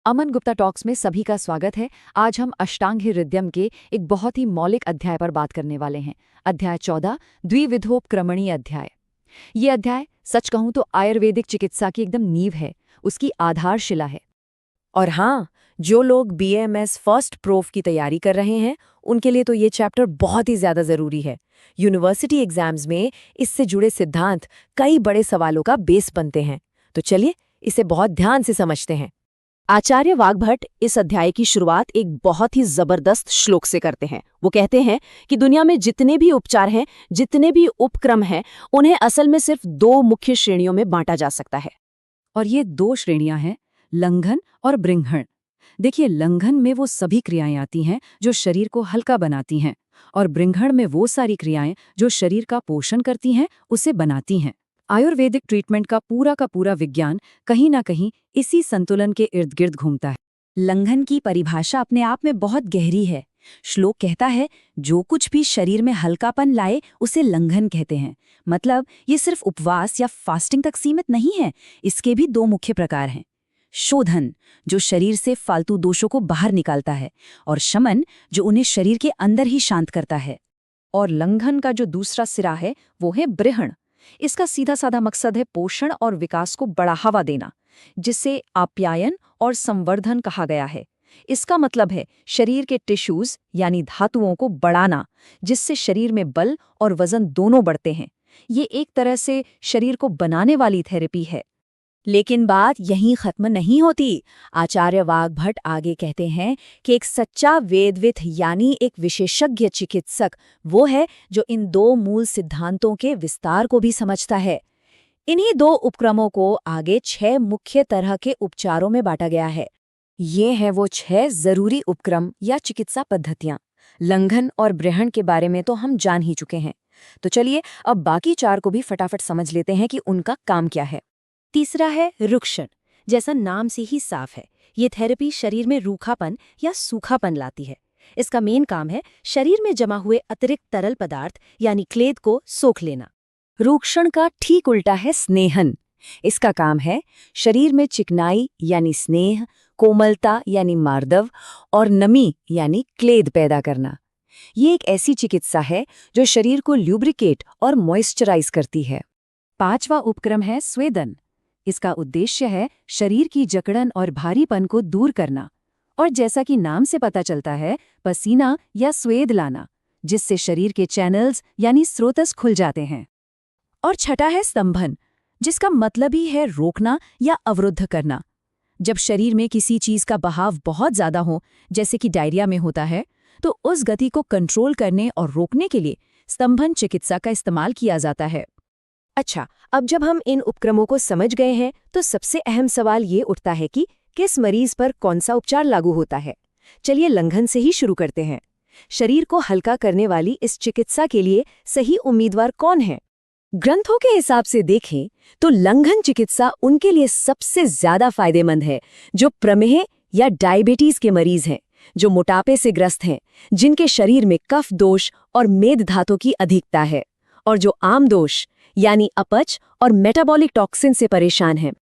Aman Gupta talks में सभी का स्वागत है। आज हम अष्टांग हृदयम के एक बहुत ही मौलिक अध्याय पर बात करने वाले हैं। अध्याय 14 द्विविधोपक्रमणीय अध्याय। ये अध्याय सच कहूं तो आयुर्वेदिक चिकित्सा की एकदम नींव है, उसकी आधारशिला है। और हाँ, जो लोग बीएमएस फर्स्ट प्रोफ की तैयारी कर रहे हैं उनके लिए तो ये चैप्टर बहुत ही ज़्यादा ज़रूरी है। यूनिवर्सिटी एग्जाम्स में इससे जुड़े सिद्धांत कई बड़े सवालों का बेस बनते हैं। तो चलिए इसे बहुत ध्यान से समझते हैं। आचार्य वाग्भट इस अध्याय की शुरुआत एक बहुत ही जबरदस्त श्लोक से करते हैं। वो कहते हैं कि दुनिया में जितने भी उपचार हैं, जितने भी उपक्रम हैं, उन्हें असल में सिर्फ दो मुख्य श्रेणियों में बांटा जा सकता है। और ये दो श्रेणियां हैं, लंघन और बृंहण। देखिए, लंघन में वो सभी क्रियाएं आती हैं जो शरीर को हल्का बनाती हैं, और बृंहण में वो सारी क्रियाएं जो शरीर का पोषण करती हैं, उसे बनाती हैं। आयुर्वेदिक ट्रीटमेंट का पूरा विज्ञान कहीं ना कहीं इसी संतुलन के इर्द गिर्द घूमता है। लंघन की परिभाषा अपने आप में बहुत गहरी है। श्लोक कहता है, जो कुछ भी शरीर में हल्कापन लाए उसे लंघन कहते हैं। मतलब ये सिर्फ उपवास या फास्टिंग तक सीमित नहीं है, इसके भी दो मुख्य प्रकार हैं। शोधन, जो शरीर से फालतू दोषों को बाहर निकालता है, और शमन, जो उन्हें शरीर के अंदर ही शांत करता है। और लंघन का जो दूसरा सिरा है वो है बृहण। इसका सीधा साधा मकसद है पोषण और विकास को बढ़ावा देना, जिसे आप्यायन और संवर्धन कहा गया है। इसका मतलब है शरीर के टिश्यूज यानी धातुओं को बढ़ाना, जिससे शरीर में बल और वजन दोनों बढ़ते हैं। ये एक तरह से शरीर को बनाने वाली थेरेपी है। लेकिन बात यहीं खत्म नहीं होती। आचार्य वाग्भट आगे कहते हैं कि एक सच्चा वेदविद यानी एक विशेषज्ञ चिकित्सक वो है जो इन दो मूल सिद्धांतों के विस्तार को भी समझता है। इन्हीं दो उपक्रमों को आगे 6 मुख्य तरह के उपचारों में बांटा गया है। ये हैं वो 6 जरूरी उपक्रम या चिकित्सा पद्धतियां। लंघन और बृहण के बारे में तो हम जान ही चुके हैं। तो चलिए अब बाकी 4 को भी फटाफट समझ लेते हैं कि उनका काम क्या है। तीसरा है रुक्षण। जैसा नाम से ही साफ है, ये थेरेपी शरीर में रूखापन या सूखापन लाती है। इसका मेन काम है शरीर में जमा हुए अतिरिक्त तरल पदार्थ यानी क्लेद को सोख लेना। रूक्षण का ठीक उल्टा है स्नेहन। इसका काम है शरीर में चिकनाई यानी स्नेह, कोमलता यानी मार्दव और नमी यानी क्लेद पैदा करना। ये एक ऐसी चिकित्सा है जो शरीर को ल्यूब्रिकेट और मॉइस्चराइज करती है। 5वां उपक्रम है स्वेदन। इसका उद्देश्य है शरीर की जकड़न और भारीपन को दूर करना, और जैसा कि नाम से पता चलता है, पसीना या स्वेद लाना, जिससे शरीर के चैनल्स यानी स्रोतस खुल जाते हैं। और छठा है स्तंभन, जिसका मतलब ही है रोकना या अवरुद्ध करना। जब शरीर में किसी चीज का बहाव बहुत ज्यादा हो, जैसे कि डायरिया में होता है, तो उस गति को कंट्रोल करने और रोकने के लिए स्तंभन चिकित्सा का इस्तेमाल किया जाता है। अच्छा, अब जब हम इन उपक्रमों को समझ गए हैं तो सबसे अहम सवाल ये उठता है कि किस मरीज पर कौन सा उपचार लागू होता है। चलिए लंघन से ही शुरू करते हैं। शरीर को हल्का करने वाली इस चिकित्सा के लिए सही उम्मीदवार कौन है? ग्रंथों के हिसाब से देखें तो लंघन चिकित्सा उनके लिए सबसे ज्यादा फायदेमंद है जो प्रमेह या डायबिटीज के मरीज हैं, जो मोटापे से ग्रस्त हैं, जिनके शरीर में कफ दोष और मेद धातु की अधिकता है, और जो आम दोष यानी अपच और मेटाबॉलिक टॉक्सिन से परेशान हैं।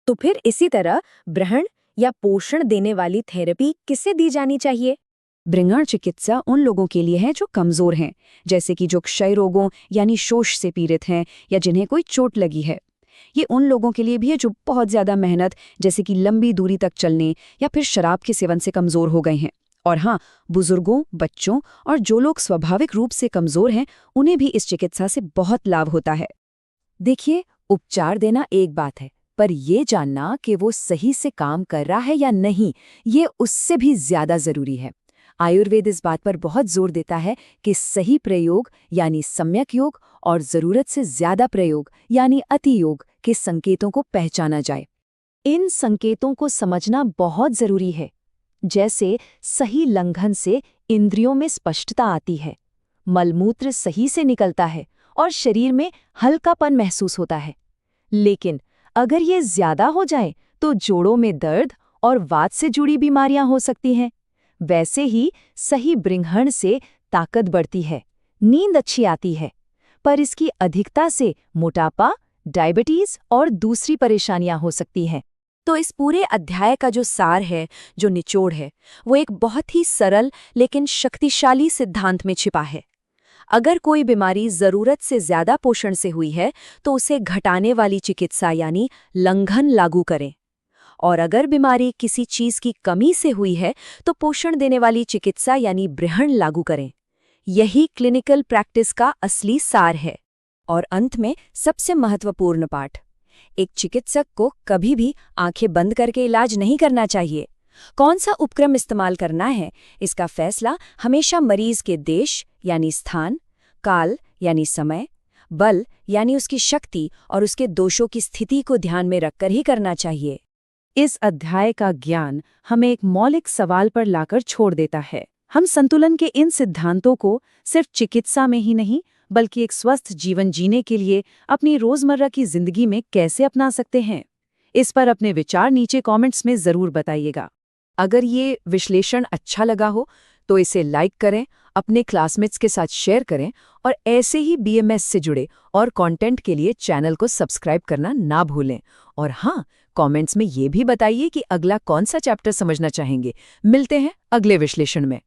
तो फिर इसी तरह बृहण या पोषण देने वाली थेरेपी किसे दी जानी चाहिए? बृहण चिकित्सा उन लोगों के लिए है जो कमजोर हैं, जैसे कि जो क्षय रोगों यानी शोष से पीड़ित हैं या जिन्हें कोई चोट लगी है। ये उन लोगों के लिए भी है जो बहुत ज्यादा मेहनत, जैसे कि लंबी दूरी तक चलने या फिर शराब के सेवन से कमजोर हो गए हैं। और हाँ, बुजुर्गों, बच्चों और जो लोग स्वाभाविक रूप से कमजोर हैं, उन्हें भी इस चिकित्सा से बहुत लाभ होता है। देखिए, उपचार देना एक बात है, पर ये जानना कि वो सही से काम कर रहा है या नहीं, ये उससे भी ज्यादा जरूरी है। आयुर्वेद इस बात पर बहुत जोर देता है कि सही प्रयोग यानी सम्यक योग और जरूरत से ज्यादा प्रयोग यानी अति योग के संकेतों को पहचाना जाए। इन संकेतों को समझना बहुत जरूरी है। जैसे सही लंघन से इंद्रियों में स्पष्टता आती है, मलमूत्र सही से निकलता है और शरीर में हल्कापन महसूस होता है। लेकिन अगर ये ज्यादा हो जाए तो जोड़ों में दर्द और वात से जुड़ी बीमारियां हो सकती हैं। वैसे ही सही बृहण से ताकत बढ़ती है, नींद अच्छी आती है, पर इसकी अधिकता से मोटापा, डायबिटीज और दूसरी परेशानियां हो सकती हैं। तो इस पूरे अध्याय का जो सार है, जो निचोड़ है, वो एक बहुत ही सरल लेकिन शक्तिशाली सिद्धांत में छिपा है। अगर कोई बीमारी जरूरत से ज्यादा पोषण से हुई है तो उसे घटाने वाली चिकित्सा यानी लंघन लागू करें, और अगर बीमारी किसी चीज की कमी से हुई है तो पोषण देने वाली चिकित्सा यानी ब्रहण लागू करें। यही क्लिनिकल प्रैक्टिस का असली सार है। और अंत में सबसे महत्वपूर्ण पाठ, एक चिकित्सक को कभी भी आंखें बंद करके इलाज नहीं करना चाहिए। कौन सा उपक्रम इस्तेमाल करना है, इसका फैसला हमेशा मरीज के देश यानी स्थान, काल यानी समय, बल यानी उसकी शक्ति और उसके दोषों की स्थिति को ध्यान में रखकर ही करना चाहिए। इस अध्याय का ज्ञान हमें एक मौलिक सवाल पर लाकर छोड़ देता है। हम संतुलन के इन सिद्धांतों को सिर्फ चिकित्सा में ही नहीं बल्कि एक स्वस्थ जीवन जीने के लिए अपनी रोजमर्रा की जिंदगी में कैसे अपना सकते हैं, इस पर अपने विचार नीचे कमेंट्स में जरूर बताइएगा। अगर ये विश्लेषण अच्छा लगा हो तो इसे लाइक करें, अपने क्लासमेट्स के साथ शेयर करें और ऐसे ही बीएमएस से जुड़े और कंटेंट के लिए चैनल को सब्सक्राइब करना ना भूलें। और हाँ, कमेंट्स में ये भी बताइए कि अगला कौन सा चैप्टर समझना चाहेंगे। मिलते हैं अगले विश्लेषण में।